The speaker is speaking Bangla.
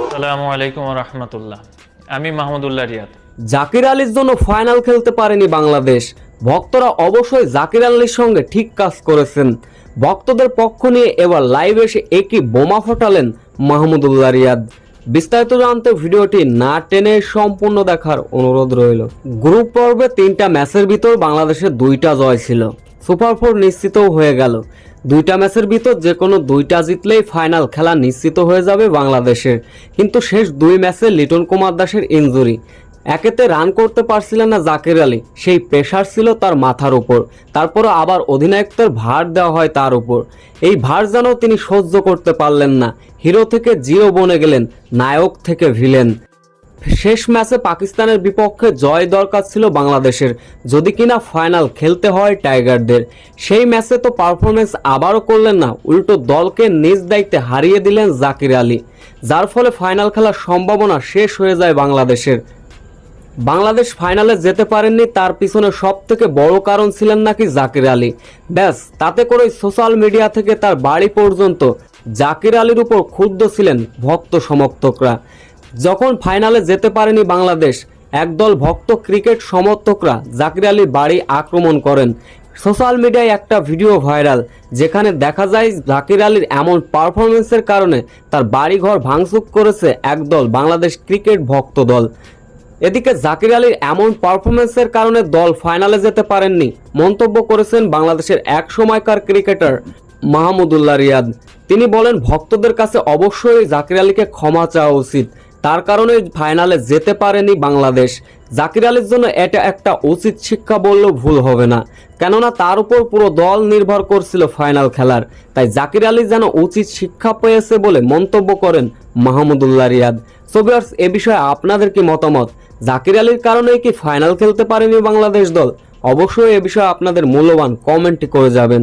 আসসালামু আলাইকুম ওয়া রাহমাতুল্লাহ। আমি মাহমুদুল্লাহ রিয়াদ। জাকির আলীর জন্য ফাইনাল খেলতে পারেনি বাংলাদেশ। ভক্তরা অবশ্যই জাকির আলীর সঙ্গে ঠিক কাজ করেছেন। ভক্তদের পক্ষ নিয়ে এবার লাইভ এসে একই বোমা ফোটালেন মাহমুদুল্লাহ রিয়াদ। বিস্তারিত জানতে ভিডিওটি না টেনে সম্পূর্ণ দেখার অনুরোধ রইল। গ্রুপ পর্বে 3টা ম্যাচের ভিতর বাংলাদেশের 2টা জয় ছিল। সুপার 4 নিশ্চিতও হয়ে গেল। 2টা ম্যাচের ভিতর যে কোনো 2টা জিতলেই ফাইনাল খেলা নিশ্চিত হয়ে যাবে বাংলাদেশের। কিন্তু শেষ 2 ম্যাচে লিটন কুমার দাসের ইনজুরি, একেতে রান করতে পারছিলেন না জাকির আলী, সেই প্রেশার ছিল তার মাথার উপর। তারপরও আবার অধিনায়কত্বের ভার দেওয়া হয় তার উপর। এই ভার যেন তিনি সহ্য করতে পারলেন না। হিরো থেকে জিরো বনে গেলেন, নায়ক থেকে ভিলেন। শেষ ম্যাচে পাকিস্তানের বিপক্ষে জয় দরকার ছিল বাংলাদেশের, যদি কিনা ফাইনাল খেলতে হয় টাইগারদের। সেই ম্যাচে তো পারফরমেন্স আবারও করলেন না, উল্টো দলকে নিজ দায়িত্বে হারিয়ে দিলেন জাকির আলী, যার ফলে ফাইনাল খেলার সম্ভাবনা শেষ হয়ে যায় বাংলাদেশের। বাংলাদেশ ফাইনালে যেতে পারেননি, তার পিছনে সব থেকে বড় কারণ ছিলেন নাকি জাকির আলী। ব্যাস, তাতে করে সোশ্যাল মিডিয়া থেকে তার বাড়ি পর্যন্ত জাকির আলীর উপর ক্ষুব্ধ ছিলেন ভক্ত সমর্থকরা। যখন ফাইনালে যেতে পারেনি বাংলাদেশ, একদল ভক্ত ক্রিকেট সমর্থকরা জাকির আলীর বাড়ি আক্রমণ করেন। সোশ্যাল মিডিয়ায় একটা ভিডিও ভাইরাল, যেখানে দেখা যায় জাকির আলীর এমন পারফরমেন্সের কারণে তার বাড়িঘর ভাঙচুর করেছে একদল বাংলাদেশ ক্রিকেট ভক্ত দল। এদিকে জাকির আলীর এমন পারফরমেন্সের কারণে দল ফাইনালে যেতে পারেননি মন্তব্য করেছেন বাংলাদেশের এক সময়কার ক্রিকেটার মাহমুদুল্লাহ রিয়াদ। তিনি বলেন, ভক্তদের কাছে অবশ্যই জাকির আলীকে ক্ষমা চাওয়া উচিত, তার কারণে ফাইনালে যেতে পারেনি বাংলাদেশ। জাকির আলীর জন্য এটা একটা উচিত শিক্ষা বললেও ভুল হবে না, কেননা তার উপর পুরো দল নির্ভর করছিল ফাইনাল খেলার। তাই জাকির আলী যেন উচিত শিক্ষা পেয়েছে বলে মন্তব্য করেন মাহমুদুল্লাহ রিয়াদ। সো ভিউয়ার্স, এ বিষয়ে আপনাদের কি মতামত? জাকির আলীর কারণেই কি ফাইনাল খেলতে পারেনি বাংলাদেশ দল? অবশ্যই এ বিষয়ে আপনাদের মূল্যবান কমেন্ট করে যাবেন।